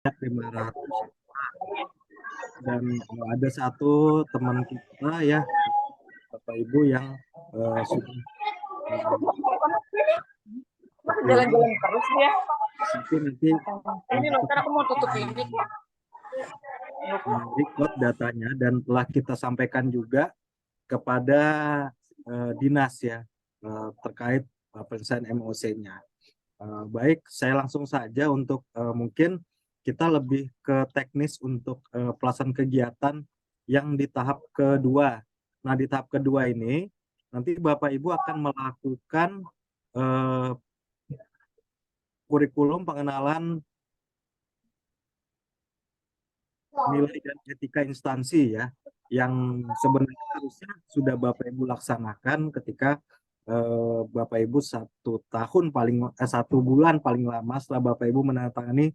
500 dan ada satu teman kita ya Bapak Ibu yang sudah approving, Jalan-jalan terus dia. tapi nanti Ini loh, kan aku mau tutup ini. record datanya dan telah kita sampaikan juga kepada dinas ya terkait penyelesaian MOC-nya. Baik, saya langsung saja untuk mungkin kita lebih ke teknis untuk pelaksanaan kegiatan yang di tahap kedua. Nah, di tahap kedua ini nanti Bapak Ibu akan melakukan eh, kurikulum pengenalan nilai dan etika instansi ya, yang sebenarnya harusnya sudah Bapak Ibu laksanakan ketika Bapak Ibu 1 bulan paling lama setelah Bapak Ibu menandatangani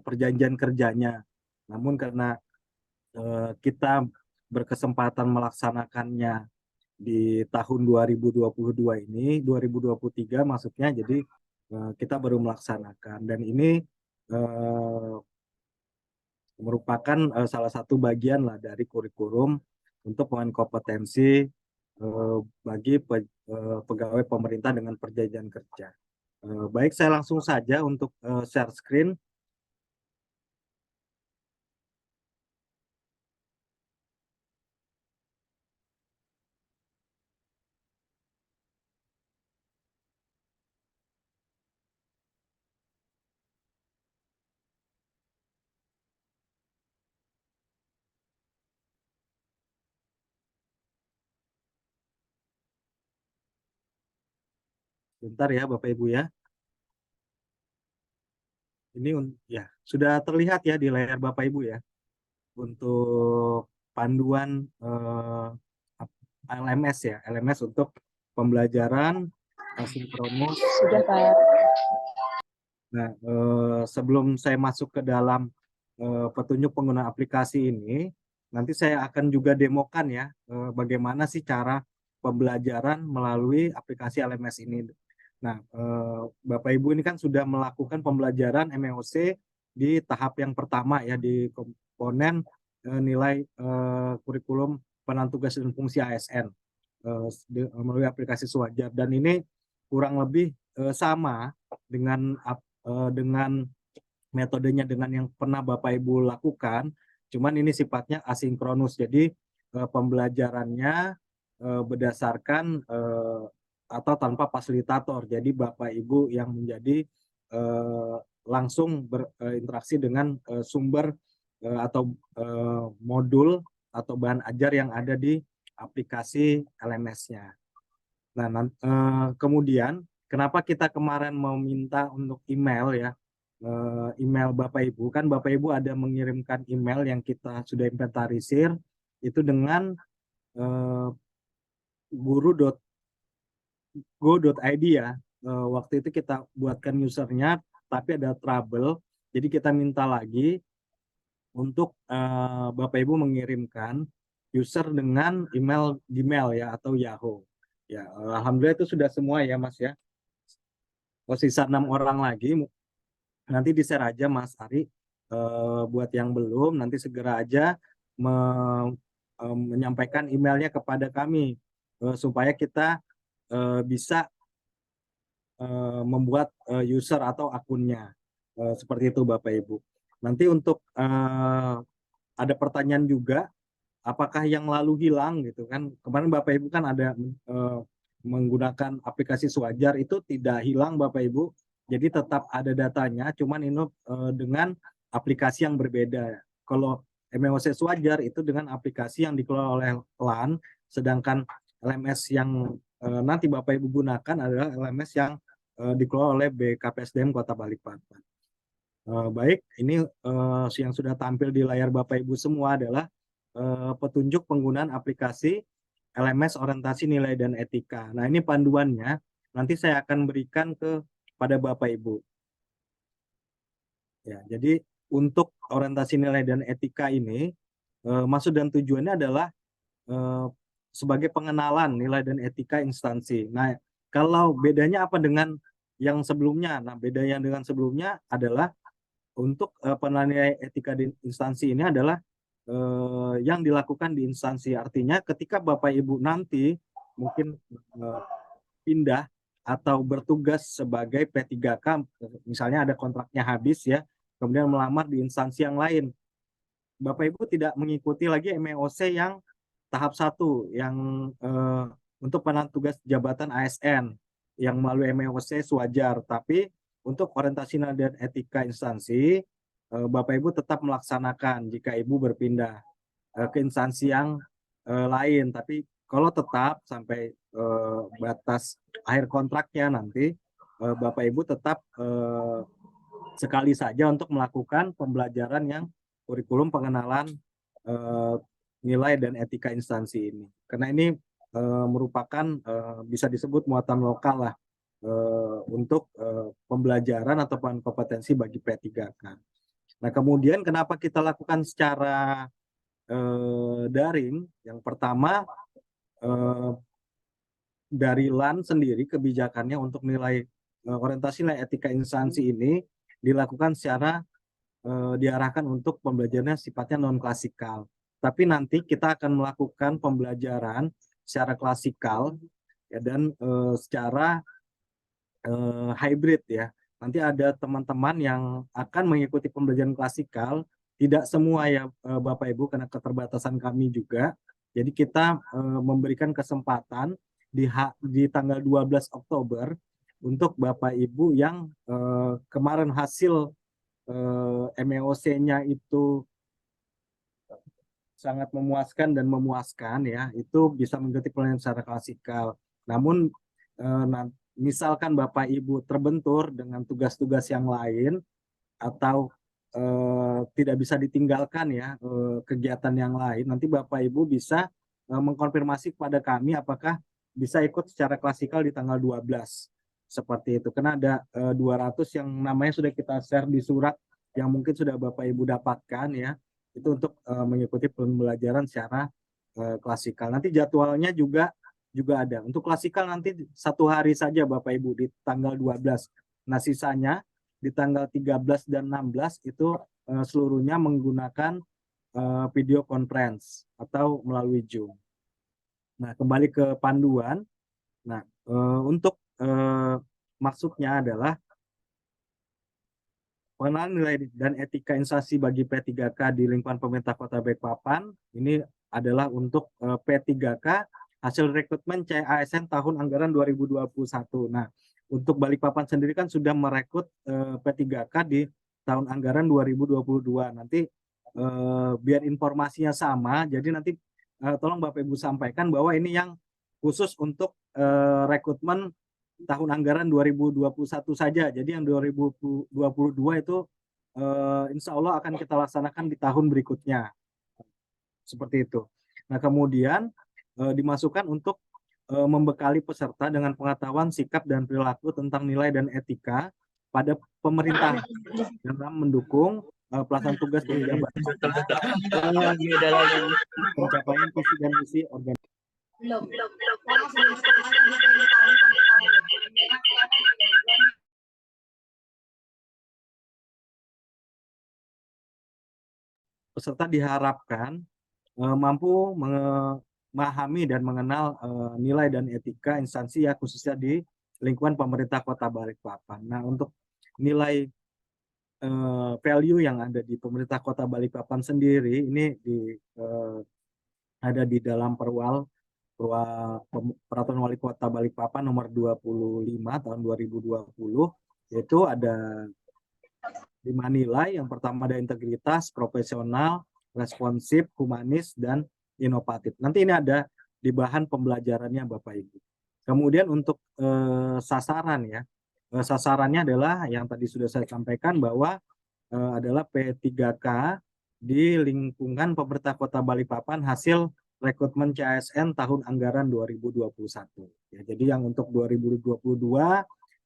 perjanjian kerjanya. Namun karena kita berkesempatan melaksanakannya di tahun 2022 ini, 2023 maksudnya, jadi kita baru melaksanakan. Dan ini merupakan salah satu bagian lah dari kurikulum untuk pengembangan kompetensi bagi pegawai pemerintah dengan perjanjian kerja. Baik, saya langsung saja untuk share screen. Bentar ya Bapak Ibu ya. Ini ya sudah terlihat ya di layar Bapak Ibu ya untuk panduan LMS ya, LMS untuk pembelajaran asinkronus. Sudah, Pak. Nah, sebelum saya masuk ke dalam petunjuk penggunaan aplikasi ini, nanti saya akan juga demokan ya bagaimana sih cara pembelajaran melalui aplikasi LMS ini. Nah, Bapak Ibu ini kan sudah melakukan pembelajaran MEOC di tahap yang pertama ya, di komponen nilai kurikulum penentuan tugas dan fungsi ASN melalui aplikasi Sewajar, dan ini kurang lebih sama dengan dengan metodenya dengan yang pernah Bapak Ibu lakukan, cuman ini sifatnya asinkronus. Jadi pembelajarannya berdasarkan atau tanpa fasilitator. Jadi Bapak Ibu yang menjadi langsung berinteraksi dengan sumber atau modul atau bahan ajar yang ada di aplikasi LMS-nya. Nah, kemudian kenapa kita kemarin meminta untuk email ya, email Bapak Ibu, kan Bapak Ibu ada mengirimkan email yang kita sudah inventarisir itu dengan guru.go.id ya. Waktu itu kita buatkan usernya tapi ada trouble, jadi kita minta lagi untuk Bapak Ibu mengirimkan user dengan email Gmail ya atau Yahoo. Ya, alhamdulillah itu sudah semua ya Mas ya. Sisa 6 orang lagi, nanti di-share aja Mas Ari. Buat yang belum, nanti segera aja menyampaikan emailnya kepada kami supaya kita bisa membuat user atau akunnya. Seperti itu Bapak Ibu. Nanti untuk ada pertanyaan juga, apakah yang lalu hilang gitu kan? Kemarin Bapak Ibu kan ada menggunakan aplikasi Sewajar, itu tidak hilang Bapak Ibu. Jadi tetap ada datanya, cuman ini dengan aplikasi yang berbeda. Kalau MEOC Sewajar itu dengan aplikasi yang dikelola oleh LAN, sedangkan LMS yang nanti Bapak Ibu gunakan adalah LMS yang dikelola oleh BKPSDM Kota Balikpapan. Baik, ini yang sudah tampil di layar Bapak Ibu semua adalah petunjuk penggunaan aplikasi LMS orientasi nilai dan etika. Nah, ini panduannya. Nanti saya akan berikan pada Bapak Ibu. Ya, jadi untuk orientasi nilai dan etika ini, maksud dan tujuannya adalah sebagai pengenalan nilai dan etika instansi. Nah, kalau bedanya apa dengan yang sebelumnya? Nah, bedanya dengan sebelumnya adalah untuk penilaian etika di instansi ini adalah yang dilakukan di instansi. Artinya ketika Bapak Ibu nanti mungkin pindah atau bertugas sebagai P3K, misalnya ada kontraknya habis ya, kemudian melamar di instansi yang lain, Bapak Ibu tidak mengikuti lagi MEOC yang tahap 1 yang untuk penanganan tugas jabatan ASN yang melalui MEOC sewajar, tapi untuk orientasi dan etika instansi Bapak Ibu tetap melaksanakan jika Ibu berpindah ke instansi yang lain, tapi kalau tetap sampai batas akhir kontraknya nanti Bapak Ibu tetap sekali saja untuk melakukan pembelajaran yang kurikulum pengenalan nilai dan etika instansi ini. Karena ini merupakan bisa disebut muatan lokal lah untuk pembelajaran atau kompetensi bagi P3K. Nah, kemudian kenapa kita lakukan secara daring? Yang pertama, dari LAN sendiri kebijakannya untuk nilai orientasi nilai etika instansi ini dilakukan secara diarahkan untuk pembelajarannya sifatnya non klasikal. Tapi nanti kita akan melakukan pembelajaran secara klasikal ya, dan secara hybrid ya. Nanti ada teman-teman yang akan mengikuti pembelajaran klasikal, tidak semua ya Bapak Ibu karena keterbatasan kami juga. Jadi kita memberikan kesempatan di tanggal 12 Oktober untuk Bapak Ibu yang kemarin hasil MEOC-nya itu sangat memuaskan dan memuaskan ya, itu bisa mengikuti pelayanan secara klasikal. Namun misalkan Bapak Ibu terbentur dengan tugas-tugas yang lain atau tidak bisa ditinggalkan ya kegiatan yang lain, nanti Bapak Ibu bisa mengkonfirmasi kepada kami apakah bisa ikut secara klasikal di tanggal 12. Seperti itu. Karena ada 200 yang namanya sudah kita share di surat yang mungkin sudah Bapak Ibu dapatkan ya. Itu untuk mengikuti pembelajaran secara klasikal. Nanti jadwalnya juga ada. Untuk klasikal nanti 1 hari saja Bapak Ibu di tanggal 12. Nah, sisanya di tanggal 13 dan 16 itu seluruhnya menggunakan video conference atau melalui Zoom. Nah, kembali ke panduan. Nah, untuk maksudnya adalah pengenalan nilai dan etika instansi bagi P3K di lingkungan pemerintah Kota Balikpapan ini adalah untuk P3K hasil rekrutmen CASN tahun anggaran 2021. Nah, untuk Balikpapan sendiri kan sudah merekrut P3K di tahun anggaran 2022. Nanti biar informasinya sama, jadi nanti tolong Bapak Ibu sampaikan bahwa ini yang khusus untuk rekrutmen tahun anggaran 2021 saja. Jadi yang 2022 itu insya Allah akan kita laksanakan di tahun berikutnya. Seperti itu. Nah, kemudian dimasukkan untuk membekali peserta dengan pengetahuan sikap dan perilaku tentang nilai dan etika pada pemerintah dalam mendukung pelaksanaan tugas dan jabatan pencapaian visi dan misi organisasi. Peserta diharapkan mampu memahami dan mengenal nilai dan etika instansi ya, khususnya di lingkungan pemerintah Kota Balikpapan. Nah, untuk nilai value yang ada di pemerintah Kota Balikpapan sendiri ini ada di dalam Peraturan Wali Kota Balikpapan nomor 25 tahun 2020, yaitu ada 5 nilai. Yang pertama ada integritas, profesional, responsif, humanis, dan inovatif. Nanti ini ada di bahan pembelajarannya Bapak Ibu. Kemudian untuk sasaran ya, sasarannya adalah yang tadi sudah saya sampaikan bahwa adalah P3K di lingkungan pemerintah Kota Balikpapan hasil rekrutmen CASN tahun anggaran 2021. Ya, jadi yang untuk 2022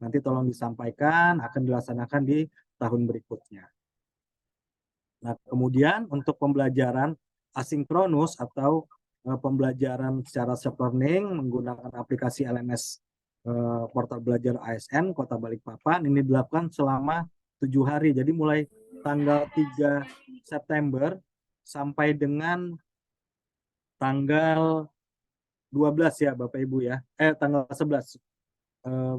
nanti tolong disampaikan akan dilaksanakan di tahun berikutnya. Nah, kemudian untuk pembelajaran asinkronus atau pembelajaran secara self-learning menggunakan aplikasi LMS portal belajar ASN Kota Balikpapan ini dilakukan selama 7 hari. Jadi mulai tanggal 3 September sampai dengan tanggal 12 ya Bapak Ibu ya. Tanggal 11.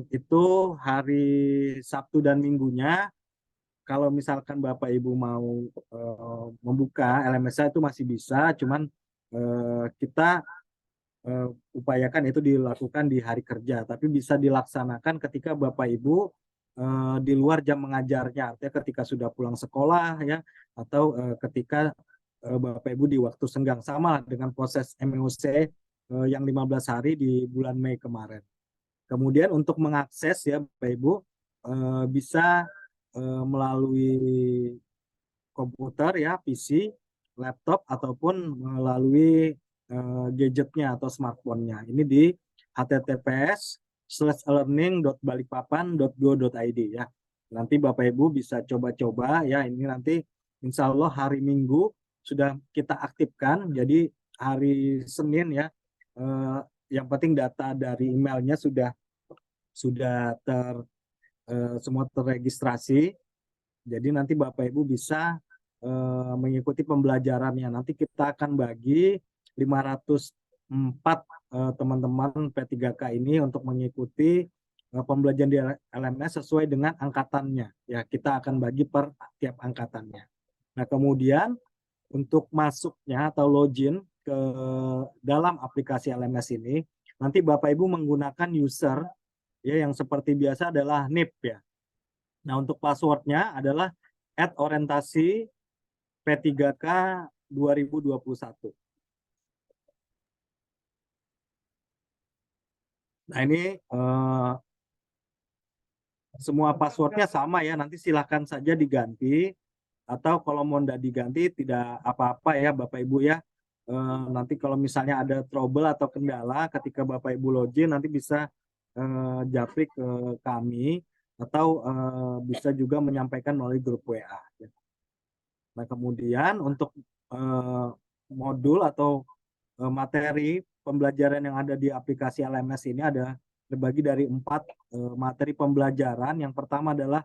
Itu hari Sabtu dan Minggunya. Kalau misalkan Bapak Ibu mau membuka LMS itu masih bisa, cuman kita upayakan itu dilakukan di hari kerja, tapi bisa dilaksanakan ketika Bapak Ibu di luar jam mengajarnya, artinya ketika sudah pulang sekolah ya, atau ketika Bapak Ibu di waktu senggang, sama dengan proses MEOC yang 15 hari di bulan Mei kemarin. Kemudian untuk mengakses ya Bapak Ibu bisa melalui komputer ya, PC, laptop, ataupun melalui gadgetnya atau smartphone-nya. Ini di https://learning.balikpapan.go.id ya. Nanti Bapak Ibu bisa coba-coba ya. Ini nanti insya Allah hari Minggu sudah kita aktifkan. Jadi hari Senin ya. Yang penting data dari emailnya sudah semua terregistrasi. Jadi nanti Bapak Ibu bisa mengikuti pembelajarannya. Nanti kita akan bagi 504 teman-teman P3K ini untuk mengikuti pembelajaran di LMS sesuai dengan angkatannya. Ya, kita akan bagi per tiap angkatannya. Nah, kemudian untuk masuknya atau login ke dalam aplikasi LMS ini, nanti Bapak Ibu menggunakan user ya yang seperti biasa adalah NIP ya. Nah, untuk passwordnya adalah @orientasi P3K 2021. Nah, ini semua passwordnya sama ya, nanti silahkan saja diganti, atau kalau mau tidak diganti tidak apa-apa ya Bapak Ibu ya. Nanti kalau misalnya ada trouble atau kendala ketika Bapak Ibu login, nanti bisa japri ke kami, atau bisa juga menyampaikan melalui grup WA. Nah, kemudian untuk modul atau materi pembelajaran yang ada di aplikasi LMS ini ada terbagi dari 4 materi pembelajaran. Yang pertama adalah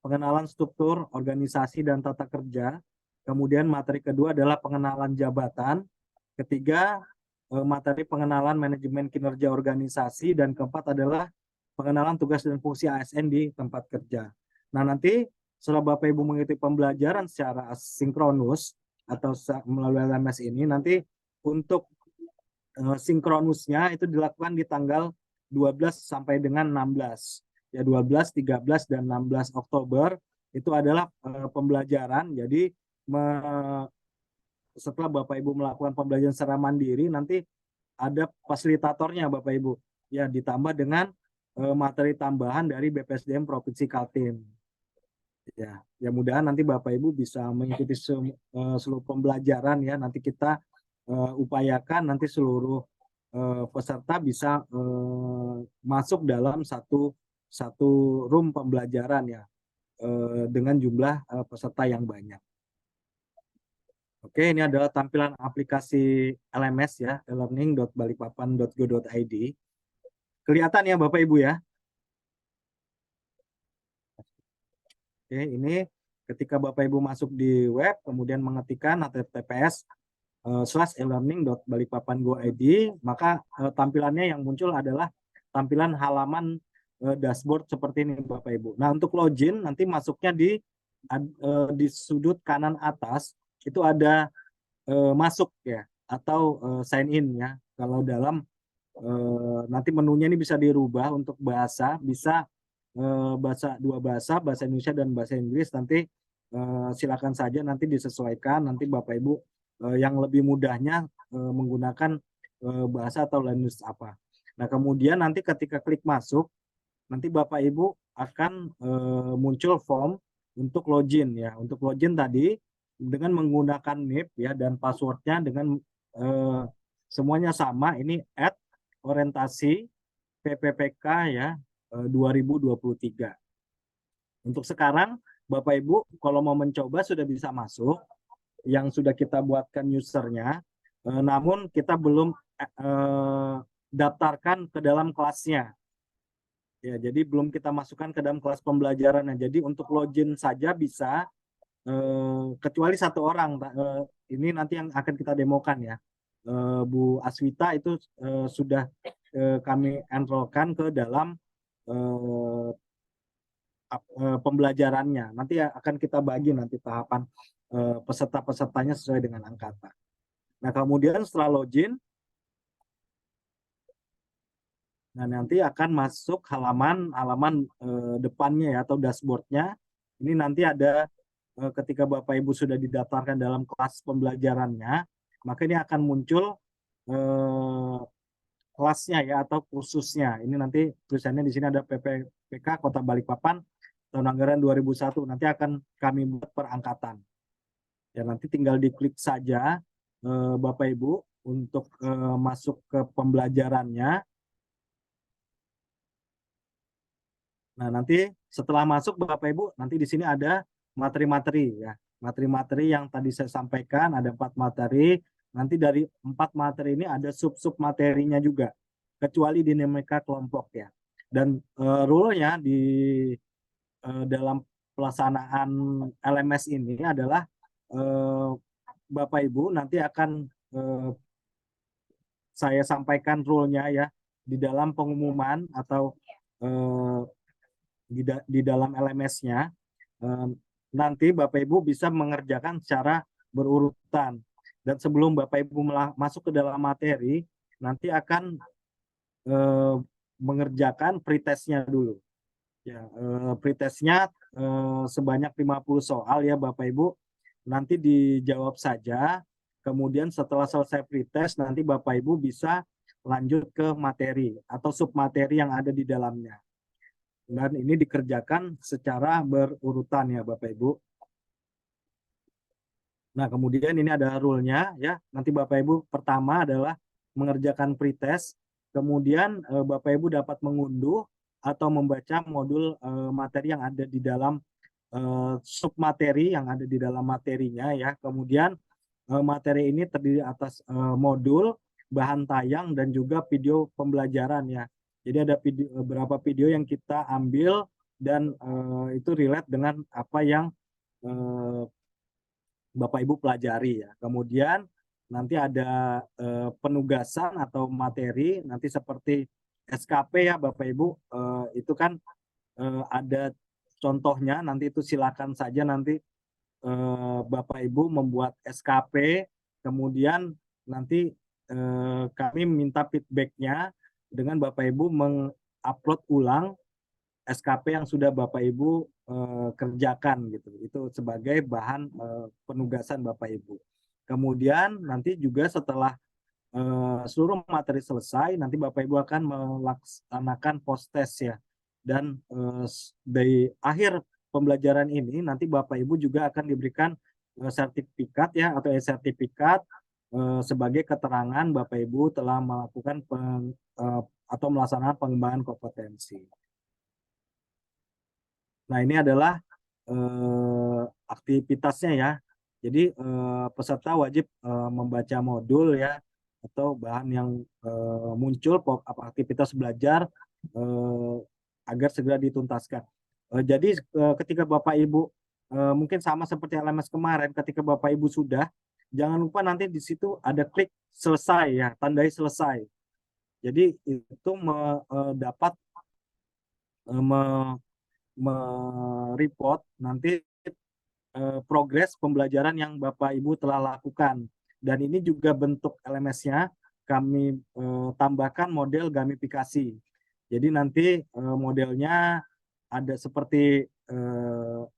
pengenalan struktur, organisasi, dan tata kerja. Kemudian materi kedua adalah pengenalan jabatan. Ketiga, materi pengenalan manajemen kinerja organisasi. Dan keempat adalah pengenalan tugas dan fungsi ASN di tempat kerja. Nah, nanti setelah Bapak Ibu mengikuti pembelajaran secara sinkronus atau melalui LMS ini, nanti untuk sinkronusnya itu dilakukan di tanggal 12 sampai dengan 16. Ya, 12, 13, dan 16 Oktober itu adalah pembelajaran. Jadi setelah Bapak Ibu melakukan pembelajaran secara mandiri, nanti ada fasilitatornya Bapak Ibu. Ya, ditambah dengan materi tambahan dari BPSDM Provinsi Kaltim. Ya mudahan nanti Bapak Ibu bisa mengikuti seluruh pembelajaran ya. Nanti kita upayakan nanti seluruh peserta bisa masuk dalam satu room pembelajaran ya, dengan jumlah peserta yang banyak. Oke, ini adalah tampilan aplikasi LMS ya, learning.balikpapan.go.id. Kelihatan ya Bapak Ibu ya. Oke, ini ketika Bapak Ibu masuk di web, kemudian mengetikkan https://elearning.balikpapan.go.id, maka tampilannya yang muncul adalah tampilan halaman dashboard seperti ini Bapak Ibu. Nah, untuk login nanti masuknya di sudut kanan atas itu ada masuk ya, atau sign in ya. Kalau dalam nanti menunya ini bisa dirubah untuk bahasa, bisa dua bahasa, bahasa Indonesia dan bahasa Inggris. Nanti silakan saja nanti disesuaikan, nanti Bapak Ibu yang lebih mudahnya menggunakan bahasa atau language apa. Nah, kemudian nanti ketika klik masuk, nanti Bapak Ibu akan muncul form untuk login ya. Untuk login tadi dengan menggunakan NIP ya, dan passwordnya dengan semuanya sama. Ini @orientasi PPPK ya 2023. Untuk sekarang Bapak Ibu kalau mau mencoba sudah bisa masuk, yang sudah kita buatkan usernya, namun kita belum daftarkan ke dalam kelasnya. Ya, jadi belum kita masukkan ke dalam kelas pembelajarannya. Jadi untuk login saja bisa, kecuali satu orang, ini nanti yang akan kita demokan ya. Bu Aswita itu sudah kami enrollkan ke dalam eh, pembelajarannya. Nanti akan kita bagi nanti tahapan peserta-pesertanya sesuai dengan angkatan. Nah, kemudian setelah login, nah nanti akan masuk halaman depannya ya, atau dashboardnya. Ini nanti ada ketika Bapak Ibu sudah didaftarkan dalam kelas pembelajarannya, maka ini akan muncul kelasnya ya, atau kursusnya. Ini nanti tulisannya di sini ada PPPK Kota Balikpapan tahun anggaran 2001. Nanti akan kami buat per angkatan. Ya, nanti tinggal diklik saja Bapak Ibu untuk masuk ke pembelajarannya. Nah, nanti setelah masuk Bapak Ibu, nanti di sini ada materi-materi ya. Materi-materi yang tadi saya sampaikan, ada 4 materi. Nanti dari 4 materi ini ada sub-sub materinya juga, kecuali dinamika kelompok ya. Dan rule-nya di dalam pelaksanaan LMS ini adalah Bapak Ibu nanti akan saya sampaikan rule-nya ya di dalam pengumuman atau di dalam LMS-nya. Nanti Bapak Ibu bisa mengerjakan secara berurutan. Dan sebelum Bapak Ibu masuk ke dalam materi, nanti akan mengerjakan pretestnya dulu. Ya, pretestnya sebanyak 50 soal ya Bapak Ibu. Nanti dijawab saja. Kemudian setelah selesai pretest, nanti Bapak Ibu bisa lanjut ke materi atau submateri yang ada di dalamnya. Dan ini dikerjakan secara berurutan ya Bapak Ibu. Nah, kemudian ini ada rule-nya ya. Nanti Bapak Ibu pertama adalah mengerjakan pretest, kemudian Bapak Ibu dapat mengunduh atau membaca modul materi yang ada di dalam submateri yang ada di dalam materinya ya. Kemudian materi ini terdiri atas modul, bahan tayang, dan juga video pembelajaran ya. Jadi ada beberapa video yang kita ambil dan itu relate dengan apa yang Bapak Ibu pelajari ya. Kemudian nanti ada penugasan atau materi nanti seperti SKP ya Bapak Ibu, itu kan ada contohnya, nanti itu silakan saja nanti Bapak Ibu membuat SKP, kemudian nanti kami minta feedbacknya dengan Bapak Ibu mengupload ulang SKP yang sudah Bapak Ibu kerjakan gitu. Itu sebagai bahan penugasan Bapak Ibu. Kemudian nanti juga setelah seluruh materi selesai, nanti Bapak Ibu akan melaksanakan post test ya. Dan dari akhir pembelajaran ini nanti Bapak Ibu juga akan diberikan sertifikat ya, atau sertifikat sebagai keterangan Bapak Ibu telah melakukan atau melaksanakan pengembangan kompetensi. Nah, ini adalah aktivitasnya ya. Jadi peserta wajib membaca modul ya, atau bahan yang muncul aktivitas belajar agar segera dituntaskan. Jadi ketika Bapak Ibu mungkin sama seperti LMS kemarin, ketika Bapak Ibu sudah, jangan lupa nanti di situ ada klik selesai ya, tandai selesai. Jadi itu dapat mereport nanti progres pembelajaran yang Bapak Ibu telah lakukan. Dan ini juga bentuk LMS-nya kami tambahkan model gamifikasi. Jadi nanti modelnya ada seperti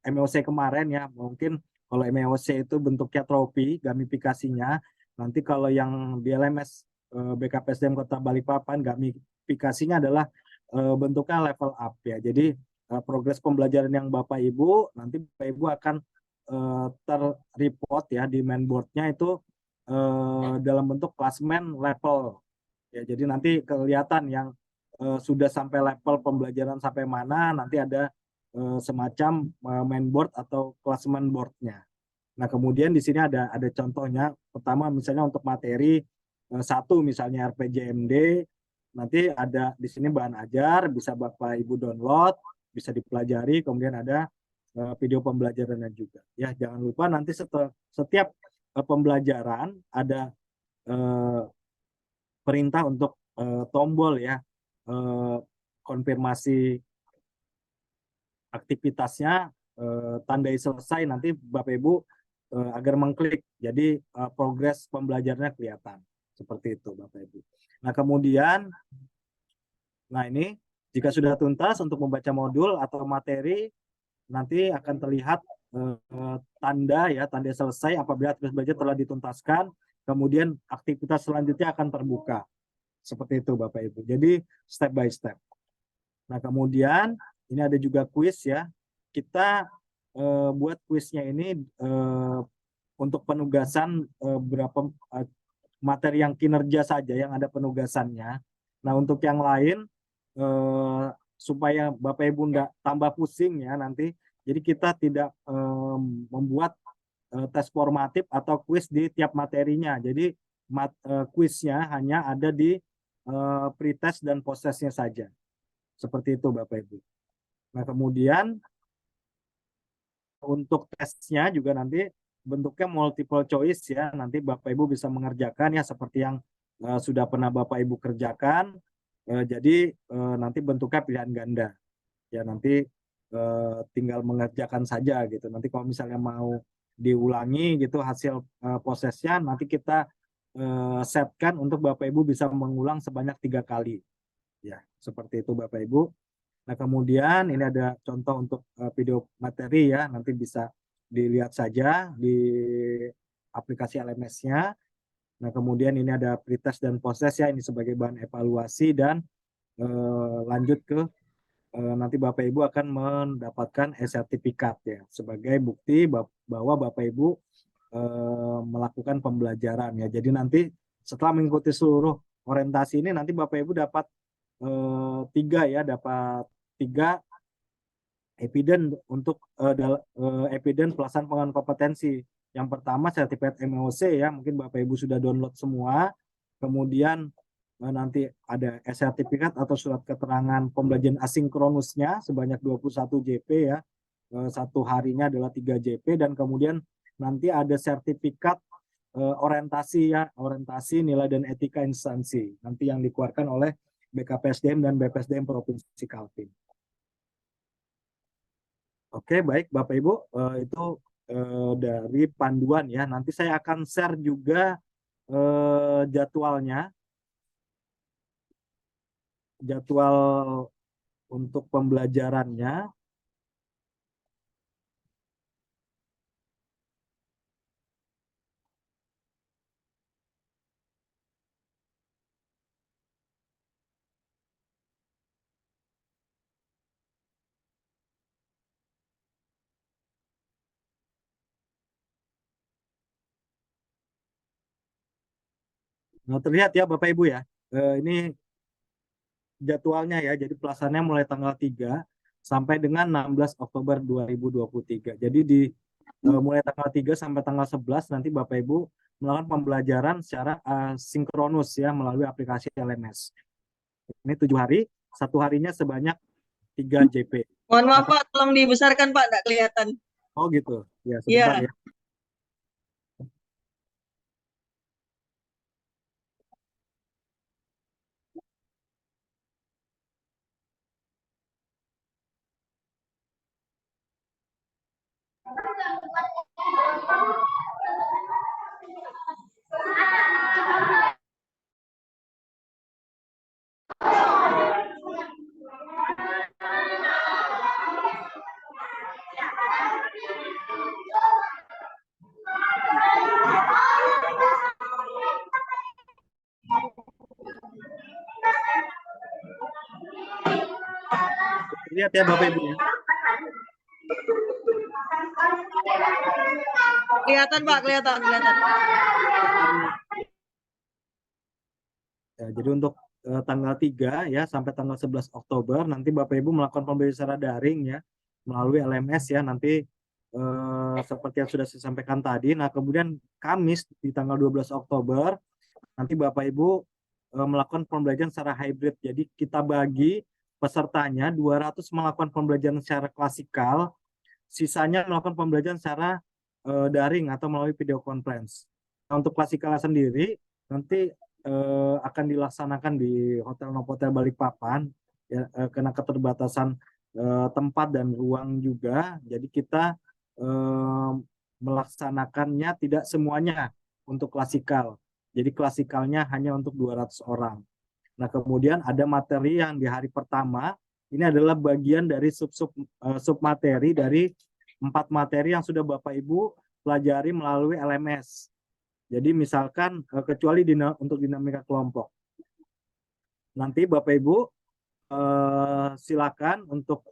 MEOC kemarin ya. Mungkin kalau MEOC itu bentuknya trofi gamifikasinya. Nanti kalau yang di LMS BKPSDM Kota Balikpapan, gamifikasinya adalah bentuknya level up ya. Jadi progres pembelajaran yang Bapak Ibu, nanti Bapak Ibu akan terreport ya di mainboardnya itu dalam bentuk klasmen level. Ya, jadi nanti kelihatan yang sudah sampai level pembelajaran sampai mana, nanti ada semacam mainboard atau klasmen boardnya. Nah, kemudian di sini ada contohnya. Pertama misalnya untuk materi 1 misalnya RPJMD, nanti ada di sini bahan ajar, bisa Bapak Ibu download, bisa dipelajari. Kemudian ada video pembelajarannya juga. Ya, jangan lupa nanti setiap pembelajaran ada perintah untuk tombol ya, konfirmasi aktivitasnya, tandai selesai, nanti Bapak Ibu agar mengklik. Jadi progres pembelajarannya kelihatan. Seperti itu Bapak Ibu. Nah kemudian, nah ini jika sudah tuntas untuk membaca modul atau materi, nanti akan terlihat tanda ya, tanda selesai apabila tugas belajar telah dituntaskan. Kemudian aktivitas selanjutnya akan terbuka. Seperti itu Bapak Ibu. Jadi step by step. Nah kemudian ini ada juga kuis ya. Kita buat kuisnya ini untuk penugasan berapa materi yang kinerja saja yang ada penugasannya. Nah untuk yang lain supaya Bapak Ibu enggak tambah pusing ya nanti. Jadi kita tidak membuat tes formatif atau kuis di tiap materinya. Jadi kuisnya hanya ada di pretest dan post-testnya saja. Seperti itu Bapak Ibu. Nah kemudian untuk tesnya juga nanti bentuknya multiple choice ya. Nanti Bapak Ibu bisa mengerjakan ya seperti yang sudah pernah Bapak Ibu kerjakan. Jadi nanti bentuknya pilihan ganda. Ya nanti tinggal mengerjakan saja gitu. Nanti kalau misalnya mau diulangi gitu hasil prosesnya, nanti kita setkan untuk Bapak Ibu bisa mengulang sebanyak 3 kali. Ya, seperti itu Bapak Ibu. Nah, kemudian ini ada contoh untuk video materi ya, nanti bisa dilihat saja di aplikasi LMS-nya. Nah, kemudian ini ada pretest dan post-test ya, ini sebagai bahan evaluasi dan lanjut ke nanti Bapak Ibu akan mendapatkan e-sertifikat ya sebagai bukti bahwa Bapak Ibu melakukan pembelajaran ya. Jadi nanti setelah mengikuti seluruh orientasi ini nanti Bapak Ibu dapat 3 ya, dapat 3 evidence untuk evidence pelaksanaan pengembangan kompetensi. Yang pertama sertifikat MOC ya, mungkin Bapak Ibu sudah download semua. Kemudian nanti ada sertifikat atau surat keterangan pembelajaran asinkronusnya sebanyak 21 JP ya. Satu harinya adalah 3 JP dan kemudian nanti ada sertifikat orientasi ya, orientasi nilai dan etika instansi. Nanti yang dikeluarkan oleh BKPSDM dan BPSDM Provinsi Kaltim. Oke, baik Bapak Ibu, itu dari panduan ya. Nanti saya akan share juga jadwalnya, jadwal untuk pembelajarannya. Nah, terlihat ya Bapak Ibu ya, ini jadwalnya ya. Jadi pelaksanaannya mulai tanggal 3 sampai dengan 16 Oktober 2023. Jadi di mulai tanggal 3 sampai tanggal 11 nanti Bapak Ibu melakukan pembelajaran secara sinkronus ya melalui aplikasi LMS. Ini 7 hari, satu harinya sebanyak 3 JP. Mohon maaf Pak, tolong dibesarkan Pak, nggak kelihatan. Oh gitu, ya sebentar ya. Lihat ya Bapak Ibu ya. Kelihatan Pak, kelihatan. Ya, jadi untuk tanggal 3 ya sampai tanggal 11 Oktober nanti Bapak Ibu melakukan pembelajaran secara daring ya melalui LMS ya nanti seperti yang sudah saya sampaikan tadi. Nah, kemudian Kamis di tanggal 12 Oktober nanti Bapak Ibu melakukan pembelajaran secara hybrid. Jadi kita bagi pesertanya 200 melakukan pembelajaran secara klasikal, sisanya melakukan pembelajaran secara daring atau melalui video conference. Nah, untuk klasikal sendiri nanti akan dilaksanakan di Hotel Novotel Balikpapan ya, karena keterbatasan tempat dan ruang juga. Jadi kita melaksanakannya tidak semuanya untuk klasikal. Jadi klasikalnya hanya untuk 200 orang. Nah, kemudian ada materi yang di hari pertama, ini adalah bagian dari submateri dari 4 materi yang sudah Bapak Ibu pelajari melalui LMS. Jadi misalkan kecuali untuk dinamika kelompok. Nanti Bapak Ibu silakan untuk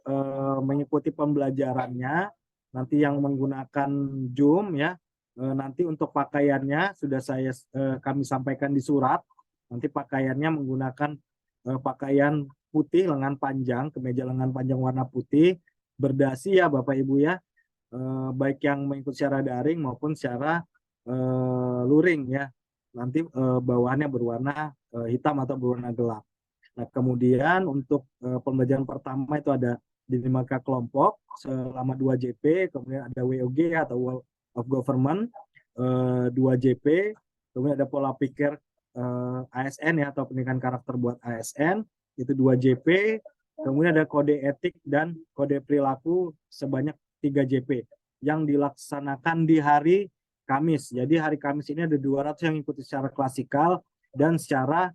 mengikuti pembelajarannya. Nanti yang menggunakan Zoom ya, nanti untuk pakaiannya sudah kami sampaikan di surat. Nanti pakaiannya menggunakan pakaian putih lengan panjang, kemeja lengan panjang warna putih, berdasi ya Bapak Ibu ya, baik yang mengikuti secara daring maupun secara luring ya. Nanti bawahannya berwarna hitam atau berwarna gelap. Nah, kemudian untuk pembelajaran pertama itu ada dinamika kelompok selama 2 JP, kemudian ada WOG atau World of Government 2 JP, kemudian ada pola pikir ASN ya atau pendidikan karakter buat ASN itu 2 JP, kemudian ada kode etik dan kode perilaku sebanyak 3 JP yang dilaksanakan di hari Kamis. Jadi hari Kamis ini ada 200 yang ikuti secara klasikal dan secara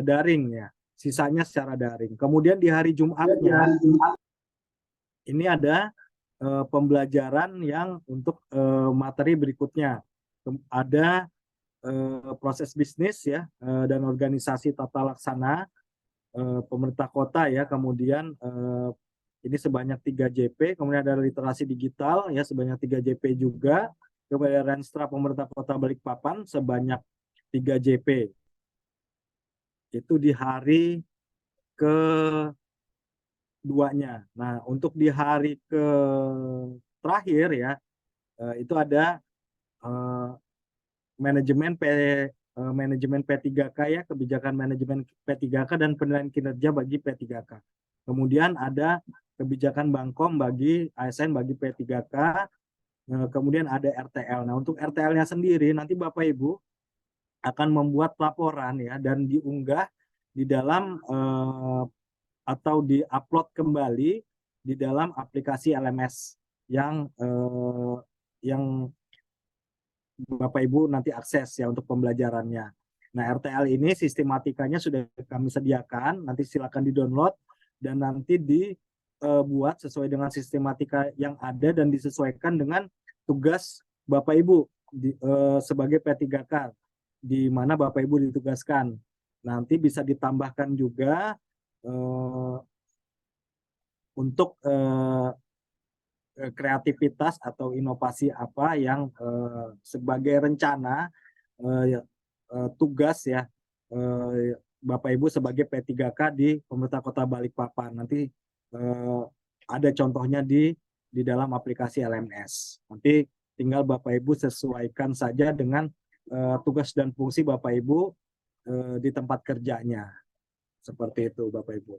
daring ya. Sisanya secara daring. Kemudian di hari Jumatnya ini ada pembelajaran yang untuk materi berikutnya. Ada proses bisnis ya dan organisasi tata laksana pemerintah kota ya, kemudian ini sebanyak 3 JP, kemudian ada literasi digital ya sebanyak 3 JP juga, kemudian Renstra pemerintah kota Balikpapan sebanyak 3 JP. Itu di hari keduanya. Nah, untuk di hari terakhir ya itu ada manajemen P3K ya, kebijakan manajemen P3K dan penilaian kinerja bagi P3K. Kemudian ada kebijakan Bangkom bagi ASN bagi P3K. Kemudian ada RTL. Nah, untuk RTL-nya sendiri nanti Bapak Ibu akan membuat laporan ya dan diunggah di dalam atau diupload kembali di dalam aplikasi LMS yang Bapak Ibu nanti akses ya untuk pembelajarannya. Nah, RTL ini sistematikanya sudah kami sediakan, nanti silakan di-download dan nanti dibuat sesuai dengan sistematika yang ada dan disesuaikan dengan tugas Bapak Ibu sebagai P3K, di mana Bapak Ibu ditugaskan. Nanti bisa ditambahkan juga untuk kreativitas atau inovasi apa yang sebagai rencana tugas ya Bapak Ibu sebagai P3K di pemerintah Kota Balikpapan. Nanti ada contohnya di dalam aplikasi LMS. Nanti tinggal Bapak Ibu sesuaikan saja dengan tugas dan fungsi Bapak Ibu di tempat kerjanya. Seperti itu Bapak Ibu.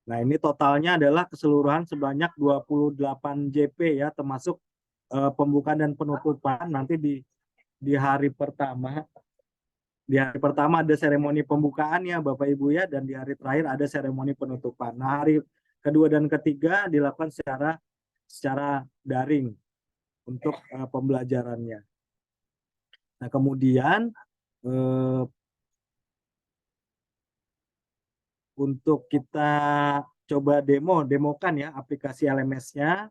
Nah, ini totalnya adalah keseluruhan sebanyak 28 JP ya, termasuk pembukaan dan penutupan. Nanti di hari pertama ada seremoni pembukaan ya Bapak Ibu ya, dan di hari terakhir ada seremoni penutupan. Nah, hari kedua dan ketiga dilakukan secara daring untuk pembelajarannya. Nah, kemudian untuk kita coba demokan ya aplikasi LMS-nya.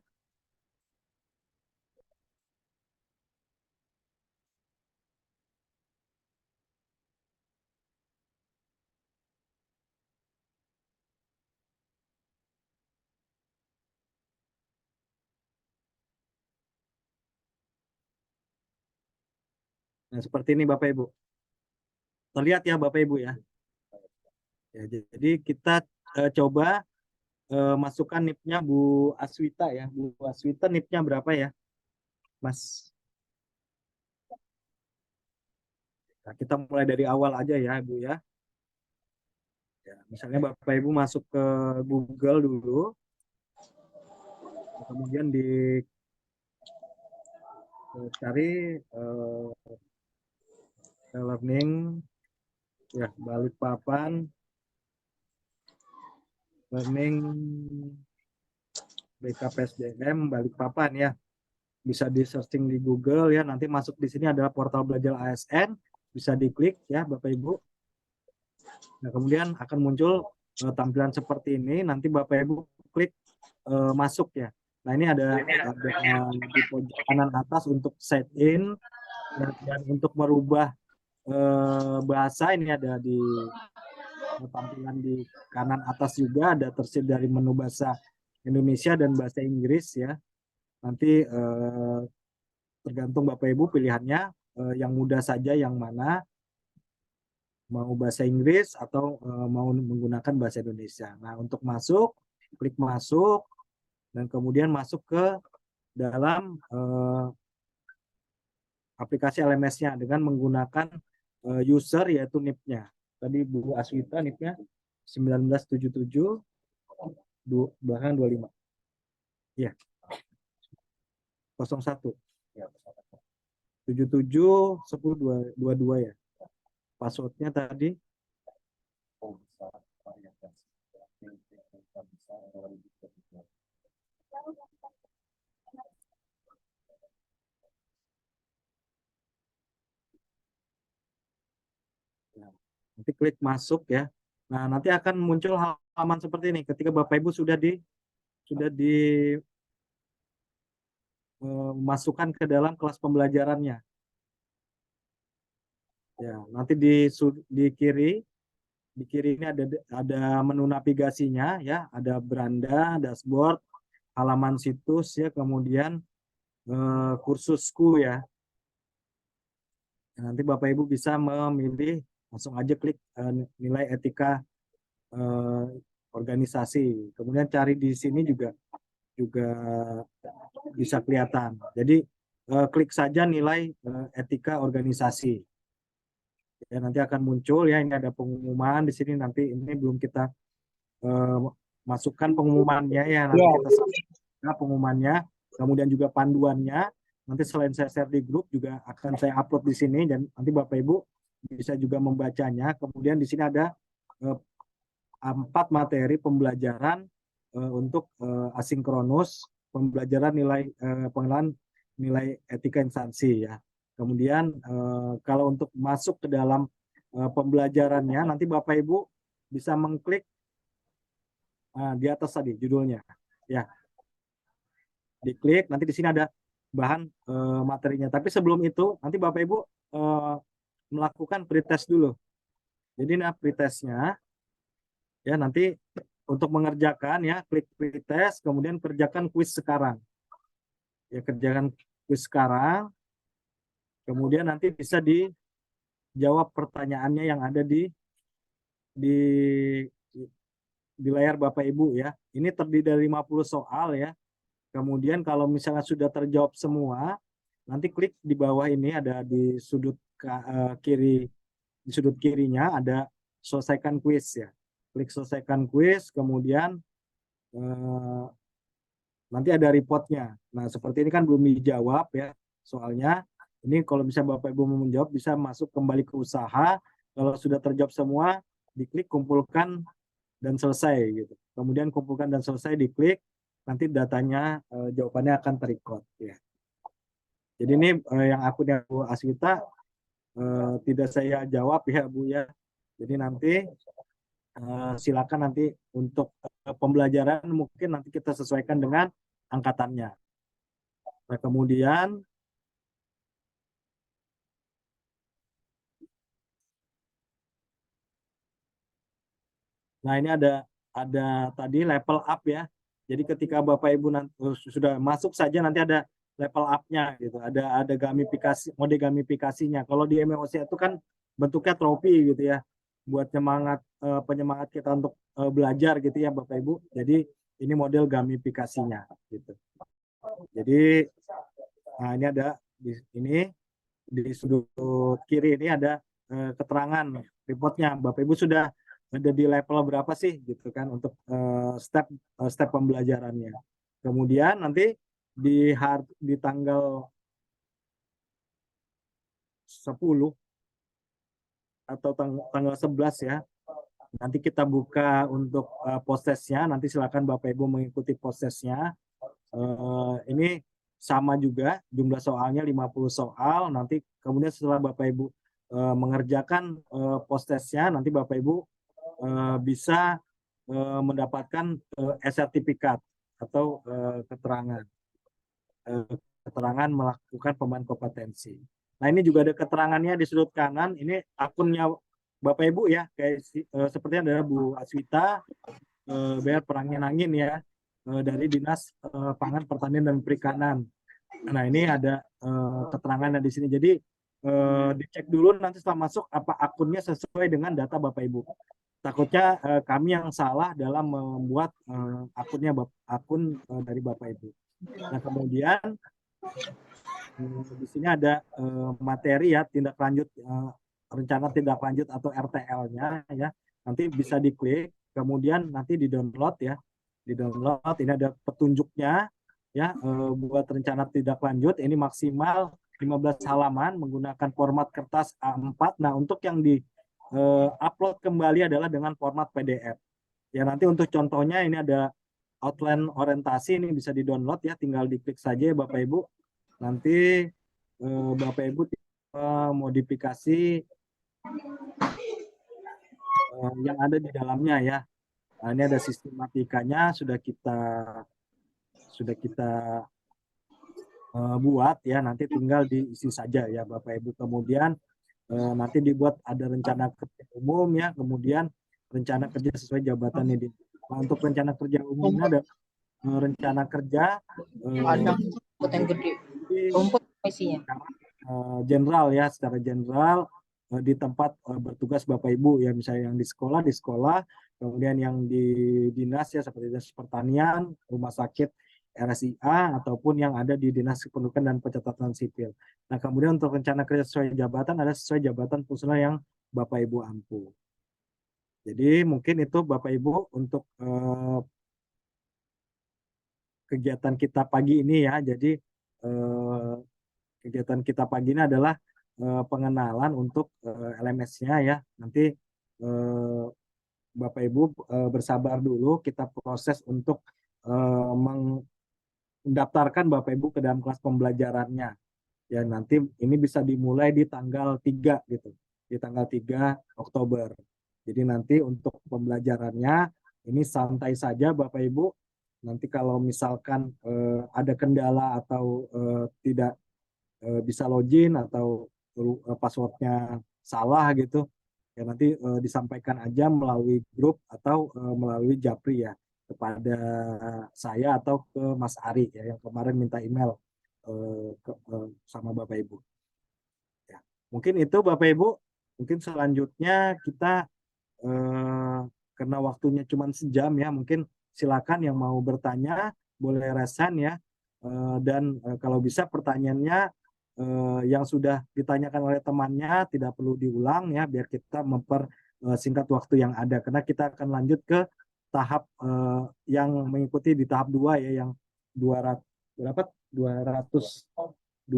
Nah, seperti ini Bapak Ibu. Terlihat ya Bapak Ibu ya. Ya, jadi kita coba masukkan NIP-nya Bu Aswita ya. Bu Aswita NIP-nya berapa ya, Mas? Nah, kita mulai dari awal aja ya, Bu ya. Ya, misalnya Bapak Ibu masuk ke Google dulu. Kemudian cari learning ya Balikpapan learning BKPSDM Balikpapan ya. Bisa di searching di Google ya. Nanti masuk di sini adalah portal belajar ASN, bisa diklik ya Bapak Ibu. Nah, kemudian akan muncul tampilan seperti ini. Nanti Bapak Ibu klik masuk ya. Nah, ini ada di pojok kanan atas untuk set in ya, dan untuk merubah bahasa ini ada di tampilan di kanan atas juga ada tersedia dari menu bahasa Indonesia dan bahasa Inggris ya. Nanti tergantung Bapak Ibu pilihannya yang mudah saja yang mana, mau bahasa Inggris atau mau menggunakan bahasa Indonesia. Nah, untuk masuk, klik masuk dan kemudian masuk ke dalam aplikasi LMS-nya dengan menggunakan user yaitu NIP-nya. Tadi Bu Aswita NIP-nya 1977 bahkan 25. Ya. 01. 77 10 22 ya. Passwordnya tadi nanti klik masuk ya. Nah, nanti akan muncul halaman seperti ini ketika Bapak Ibu sudah masukkan ke dalam kelas pembelajarannya. Ya, nanti di kiri ini ada menu navigasinya ya, ada beranda, dashboard, halaman situs ya, kemudian kursusku ya. Nanti Bapak Ibu bisa memilih, langsung aja klik nilai etika organisasi. Kemudian cari di sini juga bisa kelihatan. Jadi klik saja nilai etika organisasi. Ya, nanti akan muncul ya, ini ada pengumuman di sini, nanti ini belum kita masukkan pengumumannya ya, nanti kita sampaikan pengumumannya, kemudian juga panduannya. Nanti selain saya share di grup juga akan saya upload di sini dan nanti Bapak Ibu bisa juga membacanya. Kemudian di sini ada 4 materi pembelajaran untuk asinkronus, pembelajaran pengenalan nilai etika instansi ya. Kemudian kalau untuk masuk ke dalam pembelajarannya, nanti Bapak Ibu bisa mengklik di atas tadi judulnya ya. Diklik, nanti di sini ada bahan materinya. Tapi sebelum itu nanti Bapak Ibu melakukan pretest dulu. Jadi nah pretestnya ya, nanti untuk mengerjakan ya klik pretest, kemudian kerjakan kuis sekarang. Ya, kerjakan kuis sekarang. Kemudian nanti bisa dijawab pertanyaannya yang ada di layar Bapak Ibu ya. Ini terdiri dari 50 soal ya. Kemudian kalau misalnya sudah terjawab semua, nanti klik di bawah ini ada di sudut kiri, di sudut kirinya ada selesaikan kuis ya. Klik selesaikan kuis, kemudian nanti ada reportnya. Nah, seperti ini kan belum dijawab ya soalnya. Ini kalau bisa Bapak Ibu mau menjawab, bisa masuk kembali ke usaha. Kalau sudah terjawab semua, diklik kumpulkan dan selesai gitu. Kemudian kumpulkan dan selesai diklik, nanti datanya jawabannya akan terrecord ya. Jadi ini yang akunnya Bu Aswita tidak saya jawab ya Bu ya. Jadi nanti silakan nanti untuk pembelajaran mungkin nanti kita sesuaikan dengan angkatannya. Nah, kemudian nah ini ada tadi level up ya. Jadi ketika Bapak Ibu nanti sudah masuk saja nanti ada level up-nya gitu. Ada gamifikasi, mode gamifikasinya. Kalau di MOC itu kan bentuknya trofi gitu ya. Buat penyemangat kita untuk belajar gitu ya Bapak Ibu. Jadi ini model gamifikasinya gitu. Jadi nah ini ada di sudut kiri ini ada keterangan reportnya. Bapak Ibu sudah ada di level berapa sih gitu kan untuk step pembelajarannya. Kemudian nanti di tanggal 10 atau tanggal 11 ya, nanti kita buka untuk prosesnya. Nanti silakan Bapak Ibu mengikuti prosesnya. Ini sama juga jumlah soalnya 50 soal. Nanti kemudian setelah Bapak Ibu mengerjakan prosesnya, nanti Bapak Ibu bisa mendapatkan sertifikat atau keterangan melakukan pembahasan kompetensi. Nah, ini juga ada keterangannya di sudut kanan. Ini akunnya Bapak Ibu ya, kayak seperti ada Bu Aswita, Bayar Perangin-Angin ya, dari Dinas Pangan, Pertanian dan Perikanan. Nah, ini ada keterangannya di sini. Jadi dicek dulu nanti setelah masuk apa akunnya sesuai dengan data Bapak Ibu. Takutnya kami yang salah dalam membuat akun dari Bapak Ibu. Nah, kemudian di sini ada materi ya, tindak lanjut, rencana tindak lanjut atau RTL-nya ya. Nanti bisa diklik, kemudian nanti di-download ya. Di-download, ini ada petunjuknya ya, buat rencana tindak lanjut. Ini maksimal 15 halaman menggunakan format kertas A4. Nah, untuk yang upload kembali adalah dengan format PDF. Ya, nanti untuk contohnya ini ada outline orientasi, ini bisa di-download ya, tinggal diklik saja ya Bapak Ibu. Nanti Bapak Ibu modifikasi yang ada di dalamnya ya. Nah, ini ada sistematikanya sudah kita buat ya, nanti tinggal diisi saja ya Bapak Ibu. Kemudian nanti dibuat ada rencana kerja umum ya, kemudian rencana kerja sesuai jabatan ini. Nah, untuk rencana kerja umumnya ada rencana kerja Ada rumput yang gede. Rumput isinya. general ya, secara general di tempat bertugas Bapak Ibu ya, misalnya yang di sekolah, kemudian yang di dinas ya seperti Dinas Pertanian, Rumah Sakit RSIA, ataupun yang ada di Dinas Kependudukan dan Pencatatan Sipil. Nah, kemudian untuk rencana kerja sesuai jabatan ada sesuai jabatan fungsional yang Bapak Ibu ampu. Jadi mungkin itu Bapak Ibu untuk kegiatan kita pagi ini ya. Jadi kegiatan kita pagi ini adalah pengenalan untuk LMS-nya ya. Nanti Bapak Ibu bersabar dulu, kita proses untuk mendaftarkan Bapak Ibu ke dalam kelas pembelajarannya. Ya, nanti ini bisa dimulai di tanggal 3 gitu. Di tanggal 3 Oktober. Jadi nanti untuk pembelajarannya ini santai saja Bapak Ibu. Nanti kalau misalkan ada kendala atau tidak bisa login atau passwordnya salah gitu, ya nanti disampaikan aja melalui grup atau melalui Japri ya, kepada saya atau ke Mas Ari ya, yang kemarin minta email sama Bapak Ibu. Ya, mungkin itu Bapak Ibu. Mungkin selanjutnya kita karena waktunya cuma sejam ya, mungkin silakan yang mau bertanya boleh resen ya, dan kalau bisa pertanyaannya yang sudah ditanyakan oleh temannya tidak perlu diulang ya, biar kita mempersingkat waktu yang ada, karena kita akan lanjut ke tahap yang mengikuti di tahap 2 ya, yang 200 berapa 254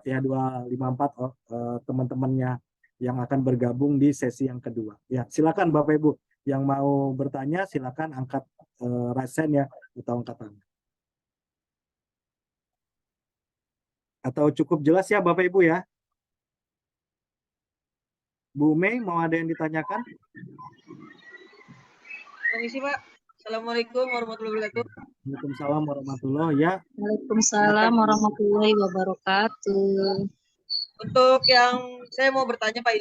ya, 254 teman-temannya yang akan bergabung di sesi yang kedua. Ya, silakan Bapak Ibu yang mau bertanya, silakan angkat raise ya atau angkat tangan. Atau cukup jelas ya Bapak Ibu ya? Bu Mei, mau ada yang ditanyakan? Permisi Pak. Assalamualaikum warahmatullahi wabarakatuh. Waalaikumsalam warahmatullahi ya. Waalaikumsalam warahmatullahi wabarakatuh. Untuk yang saya mau bertanya Pak,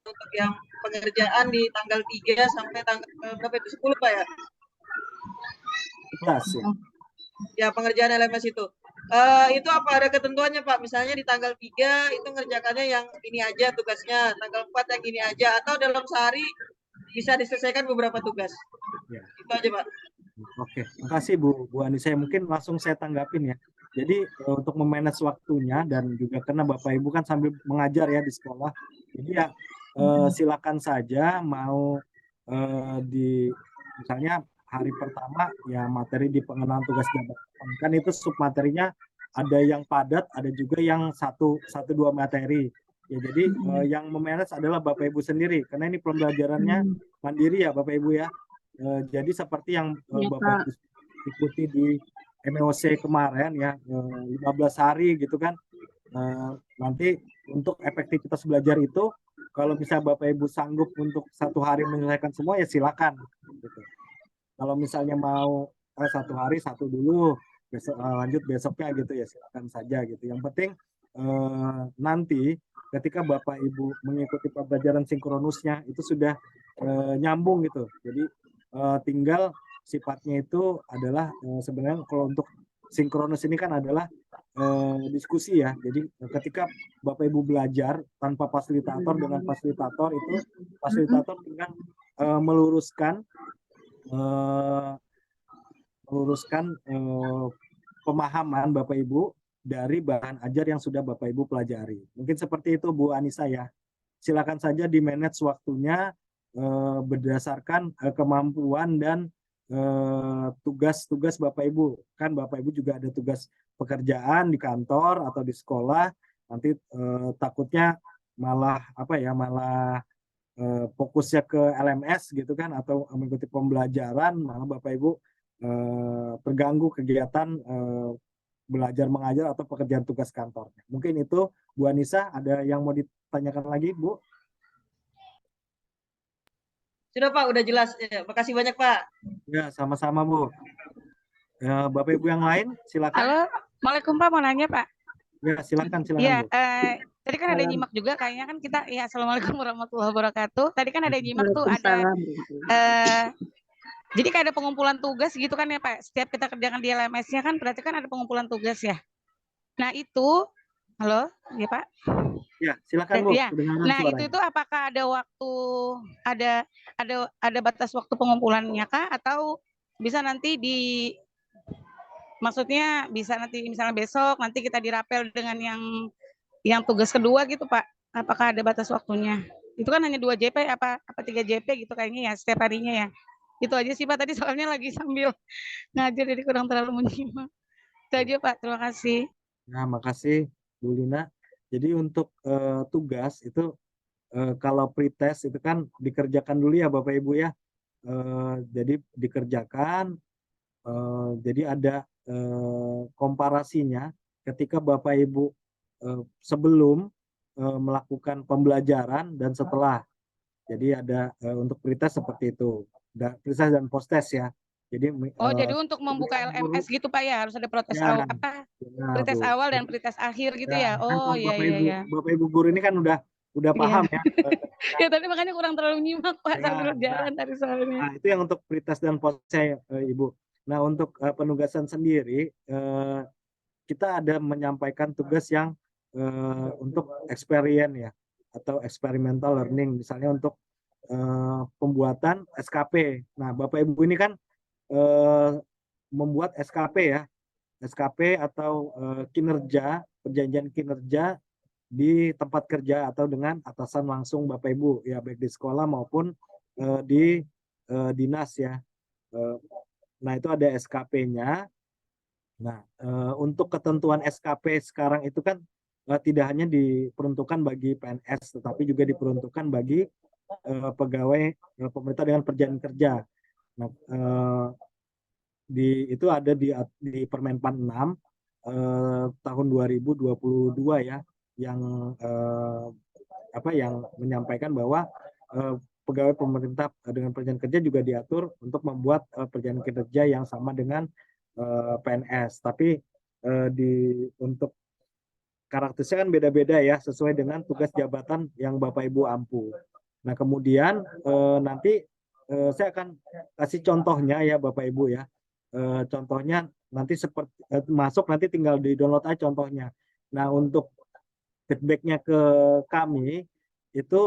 untuk yang pengerjaan di tanggal 3 sampai tanggal berapa itu? 10 Pak ya? 11 ya. Ya, pengerjaan LMS itu. Itu apa ada ketentuannya Pak? Misalnya di tanggal 3 itu ngerjakannya yang ini aja tugasnya, tanggal 4 yang ini aja, atau dalam sehari bisa diselesaikan beberapa tugas. Ya. Itu aja Pak. Oke, makasih Bu Ani. Saya mungkin langsung saya tanggapin ya. Jadi untuk memanage waktunya dan juga karena Bapak Ibu kan sambil mengajar ya di sekolah. Jadi ya silakan saja mau di misalnya hari pertama ya materi di pengenalan tugas jabatan. Kan itu submaterinya ada yang padat, ada juga yang satu dua materi. Ya jadi yang memanage adalah Bapak Ibu sendiri karena ini pembelajarannya mandiri ya Bapak Ibu ya. Jadi seperti yang Ya, Bapak Pak. Ibu ikuti di MEOC kemarin ya 15 hari gitu kan. Nanti untuk efektivitas belajar itu kalau misalnya Bapak Ibu sanggup untuk 1 hari menyelesaikan semua ya silakan gitu. Kalau misalnya mau 1 hari 1 dulu besok lanjut besoknya gitu ya silakan saja gitu. Yang penting nanti ketika Bapak Ibu mengikuti pembelajaran sinkronusnya itu sudah nyambung gitu. Jadi tinggal sifatnya itu adalah sebenarnya kalau untuk sinkronus ini kan adalah diskusi ya. Jadi ketika Bapak Ibu belajar tanpa fasilitator dengan fasilitator itu fasilitator tinggal meluruskan pemahaman Bapak Ibu dari bahan ajar yang sudah Bapak Ibu pelajari. Mungkin seperti itu Bu Anissa ya. Silakan saja di manage waktunya berdasarkan kemampuan dan tugas-tugas Bapak Ibu. Kan Bapak Ibu juga ada tugas pekerjaan di kantor atau di sekolah. Nanti takutnya malah fokusnya ke LMS gitu kan atau mengikuti pembelajaran malah Bapak Ibu terganggu kegiatan belajar mengajar atau pekerjaan tugas kantornya. Mungkin itu Bu Anissa, ada yang mau ditanyakan lagi Bu? Sudah Pak, udah jelas. Ya, makasih banyak Pak. Ya, sama-sama Bu. Bapak Ibu yang lain silakan. Halo, Waalaikumsalam Pak, mau nanya Pak. Ya, silakan Iya, Bu. tadi kan ada nyimak juga kayaknya kan kita ya Assalamualaikum warahmatullahi wabarakatuh. Tadi kan ada nyimak tuh ada jadi kayak ada pengumpulan tugas gitu kan ya Pak. Setiap kita kerjakan di LMS-nya kan berarti kan ada pengumpulan tugas ya. Nah, itu halo, ya Pak. Ya, silakan Bu. Ya. Kedengaran Nah, suaranya. itu apakah ada waktu ada batas waktu pengumpulannya kah atau bisa nanti maksudnya bisa nanti misalnya besok nanti kita dirapel dengan yang tugas kedua gitu Pak. Apakah ada batas waktunya? Itu kan hanya 2 JP apa 3 JP gitu kayaknya ya setiap harinya ya. Itu aja sih Pak, tadi soalnya lagi sambil ngajar jadi kurang terlalu menyimak. Itu aja Pak, terima kasih. Nah, makasih Bu Lina. Jadi untuk tugas itu kalau pretest itu kan dikerjakan dulu ya Bapak Ibu ya. Jadi dikerjakan, jadi ada komparasinya ketika Bapak Ibu sebelum melakukan pembelajaran dan setelah. Jadi ada untuk pretest seperti itu. Pretest dan post-test ya. Jadi jadi untuk membuka LMS gitu Pak ya harus ada pretest ya, awal benar, pretest Bu. awal dan pretest akhir gitu ya. Kan Oh kalau iya iya. Bapak Ibu guru ini kan udah paham ya. Ya tadi makanya kurang terlalu nyimak Pak Ya, sambil jalan tadi soalnya. Nah, itu yang untuk pretest dan post-test Ibu. Nah, untuk penugasan sendiri kita ada menyampaikan tugas yang untuk experience ya atau experimental learning, misalnya untuk pembuatan SKP. Nah, Bapak Ibu ini kan membuat SKP ya, SKP atau kinerja, perjanjian kinerja di tempat kerja atau dengan atasan langsung Bapak Ibu ya, baik di sekolah maupun di dinas ya. Nah, itu ada SKP-nya. Nah, untuk ketentuan SKP sekarang itu kan tidak hanya diperuntukkan bagi PNS, tetapi juga diperuntukkan bagi pegawai pemerintah dengan perjanjian kerja. Nah, itu ada di Permenpan 6 tahun 2022 ya, yang yang menyampaikan bahwa pegawai pemerintah dengan perjanjian kerja juga diatur untuk membuat perjanjian kerja yang sama dengan PNS, tapi untuk karakteristiknya kan beda-beda ya sesuai dengan tugas jabatan yang Bapak Ibu ampu. Nah, kemudian nanti saya akan kasih contohnya ya Bapak Ibu ya. Contohnya nanti seperti masuk nanti tinggal di-download aja contohnya. Nah, untuk feedbacknya ke kami itu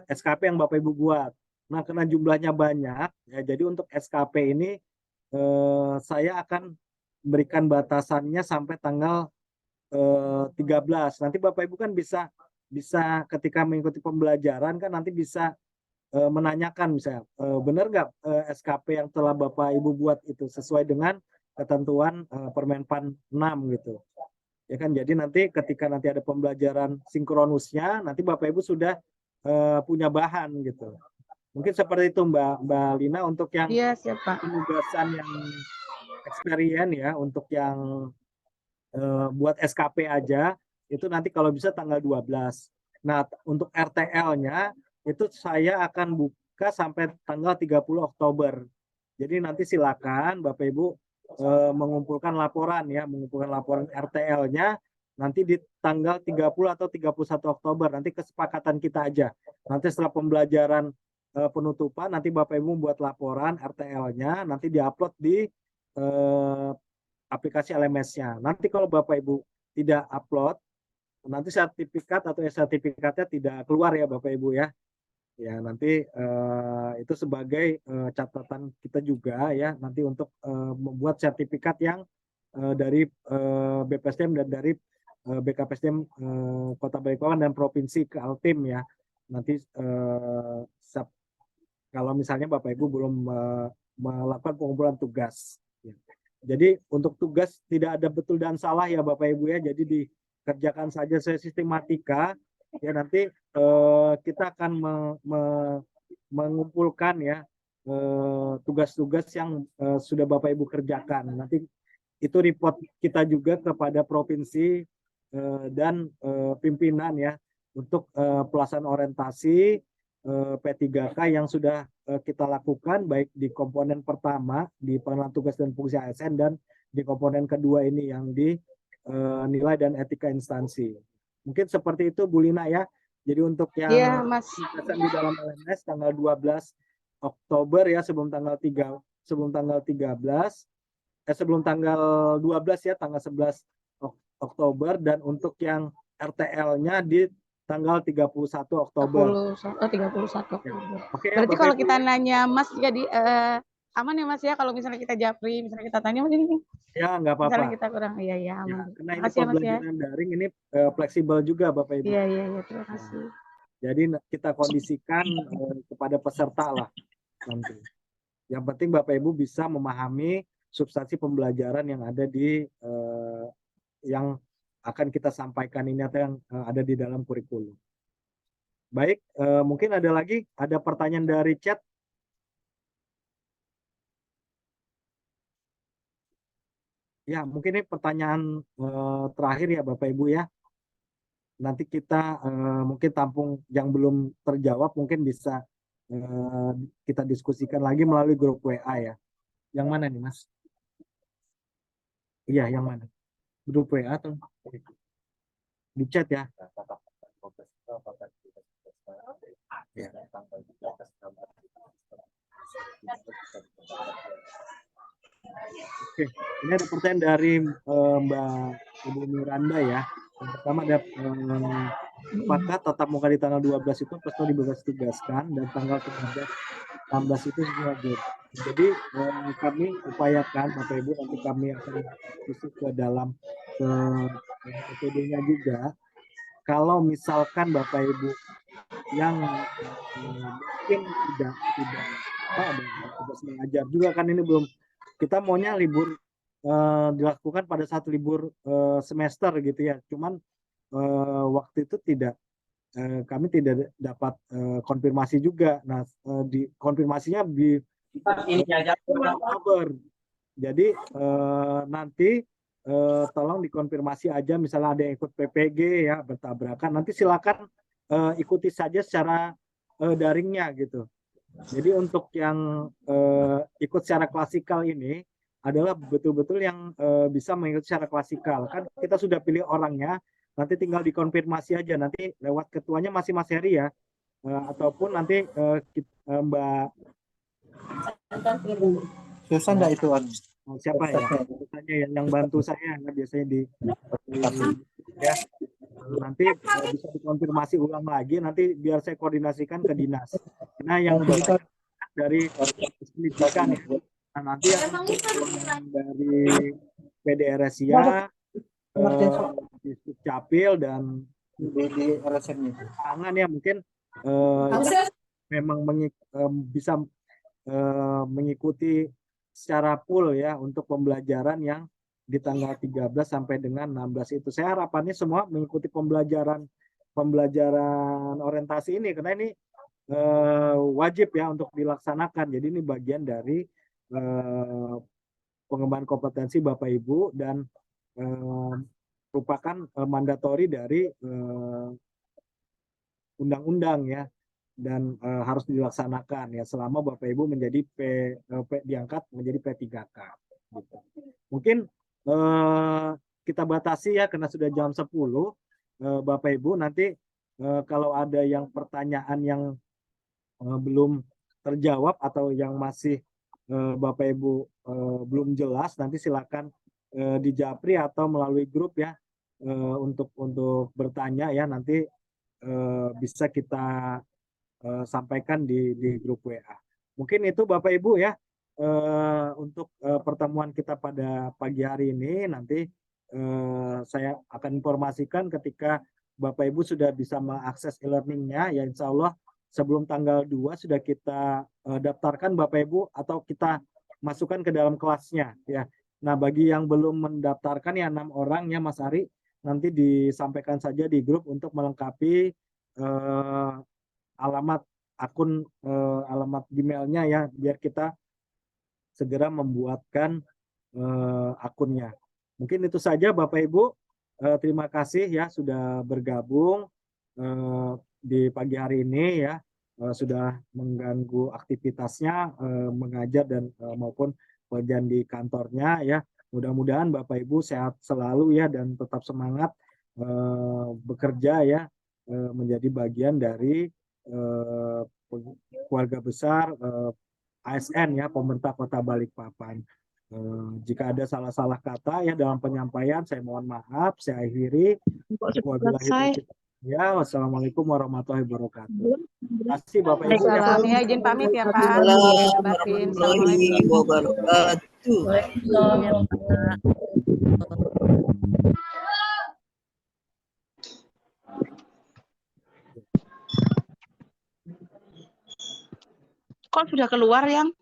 SKP yang Bapak Ibu buat. Nah, karena jumlahnya banyak ya, jadi untuk SKP ini saya akan berikan batasannya sampai tanggal 13. Nanti Bapak Ibu kan bisa ketika mengikuti pembelajaran kan nanti bisa menanyakan misalnya, benar nggak SKP yang telah Bapak Ibu buat itu sesuai dengan ketentuan Permenpan 6 gitu. Ya kan, jadi nanti ketika nanti ada pembelajaran sinkronusnya, nanti Bapak Ibu sudah punya bahan gitu. Mungkin seperti itu Mbak Lina untuk yang Iya, siap Pak. penugasan yang experience ya, untuk yang buat SKP aja itu nanti kalau bisa tanggal 12. Nah, untuk RTL-nya itu saya akan buka sampai tanggal 30 Oktober. Jadi nanti silakan Bapak Ibu mengumpulkan laporan ya, mengumpulkan laporan RTL-nya nanti di tanggal 30 atau 31 Oktober. Nanti kesepakatan kita aja. Nanti setelah pembelajaran penutupan nanti Bapak Ibu membuat laporan RTL-nya, nanti diupload di aplikasi LMS-nya. Nanti kalau Bapak Ibu tidak upload, nanti sertifikat atau sertifikatnya tidak keluar ya Bapak Ibu ya. Ya nanti itu sebagai catatan kita juga ya, nanti untuk membuat sertifikat yang dari BPSDM dan dari BKPSDM Kota Balikpapan dan Provinsi ke Altim ya. Nanti kalau misalnya Bapak Ibu belum melakukan pengumpulan tugas. Ya. Jadi untuk tugas tidak ada betul dan salah ya Bapak Ibu ya. Jadi dikerjakan saja sesuai sistematika. Ya nanti kita akan mengumpulkan ya tugas-tugas yang sudah Bapak Ibu kerjakan. Nanti itu report kita juga kepada provinsi dan pimpinan ya untuk pelaksanaan orientasi P3K yang sudah kita lakukan baik di komponen pertama di pengenalan tugas dan fungsi ASN dan di komponen kedua ini yang di nilai dan etika instansi. Mungkin seperti itu Bu Lina ya. Jadi untuk yang di dalam LMS tanggal 12 Oktober ya, sebelum tanggal 12 ya, tanggal 11 Oktober, dan untuk yang RTL-nya di tanggal 31 Oktober. 31 Oktober. Oke, berarti kalau kita nanya Mas jadi aman ya Mas ya, kalau misalnya kita japri, misalnya kita tanya Mas ini. Ya, nggak apa-apa. Misalnya kita kurang, iya aman. Ya, karena ini Makasih ya Mas ya. pembelajaran daring ini fleksibel juga Bapak Ibu. Iya, terima kasih. Jadi kita kondisikan kepada peserta lah nanti. Yang penting Bapak Ibu bisa memahami substansi pembelajaran yang ada di yang akan kita sampaikan ini atau yang ada di dalam kurikulum. Baik, mungkin ada lagi, ada pertanyaan dari chat. Ya, mungkin ini pertanyaan terakhir ya Bapak Ibu ya. Nanti kita mungkin tampung yang belum terjawab, mungkin bisa kita diskusikan lagi melalui grup WA ya. Yang mana nih Mas? Iya, yang mana? Grup WA atau di chat ya? Ya. Oke, ini ada pertanyaan dari Mbak Ibu Miranda ya. Yang pertama ada apakah tatap muka di tanggal 12 itu peserta dibebas tugaskan dan tanggal 16 itu semua good. Jadi kami upayakan Bapak Ibu, nanti kami akan diskusi ke dalam metodenya juga. Kalau misalkan Bapak Ibu yang mungkin tidak ada tugas mengajar juga kan, ini belum, kita maunya libur dilakukan pada saat libur semester gitu ya. Cuman waktu itu kami tidak dapat konfirmasi juga. Nah, di konfirmasinya di Oktober. Jadi nanti tolong dikonfirmasi aja, misalnya ada yang ikut PPG ya bertabrakan, nanti silakan ikuti saja secara daringnya gitu. Jadi untuk yang ikut secara klasikal ini adalah betul-betul yang bisa mengikuti secara klasikal. Kan kita sudah pilih orangnya, nanti tinggal dikonfirmasi aja, nanti lewat ketuanya masih Mas Heri ya, ataupun nanti Mbak susah enggak itu siapa ya? Biasanya yang bantu saya biasanya di ya. Nanti bisa dikonfirmasi ulang lagi, nanti biar saya koordinasikan ke dinas. Nah, yang dari pendidikan ya. Nah, nanti yang dari PDRSIA, di Capil dan di LSM-nya. tangan ya mungkin memang bisa mengikuti secara full ya untuk pembelajaran yang di tanggal 13 sampai dengan 16 itu. Saya harapannya semua mengikuti pembelajaran orientasi ini karena ini wajib ya untuk dilaksanakan. Jadi ini bagian dari pengembangan kompetensi Bapak Ibu dan merupakan mandatori dari undang-undang ya dan harus dilaksanakan ya selama Bapak Ibu menjadi diangkat menjadi P3K gitu. Mungkin kita batasi ya karena sudah jam 10 Bapak Ibu nanti kalau ada yang pertanyaan yang belum terjawab atau yang masih Bapak Ibu belum jelas nanti silakan di Japri atau melalui grup ya untuk bertanya ya nanti bisa kita sampaikan di grup WA. Mungkin itu Bapak Ibu ya untuk pertemuan kita pada pagi hari ini. Nanti saya akan informasikan ketika Bapak Ibu sudah bisa mengakses e-learningnya ya insya Allah sebelum tanggal 2 sudah kita daftarkan Bapak Ibu atau kita masukkan ke dalam kelasnya ya. Nah bagi yang belum mendaftarkan ya 6 orang ya Mas Ari nanti disampaikan saja di grup untuk melengkapi alamat akun alamat Gmail-nya ya biar kita segera membuatkan akunnya. Mungkin itu saja Bapak Ibu. Terima kasih ya sudah bergabung di pagi hari ini ya sudah mengganggu aktivitasnya mengajar dan maupun pekerjaan di kantornya ya. Mudah-mudahan Bapak Ibu sehat selalu ya dan tetap semangat bekerja ya menjadi bagian dari keluarga besar ASN ya pemerintah Kota Balikpapan. Jika ada salah-salah kata ya dalam penyampaian saya mohon maaf. Saya akhiri. Ya, wassalamualaikum warahmatullahi wabarakatuh. Terima kasih Bapak Ibu. Ya, izin pamit ya Pak. Assalamualaikum warahmatullahi wabarakatuh. Kok sudah keluar yang?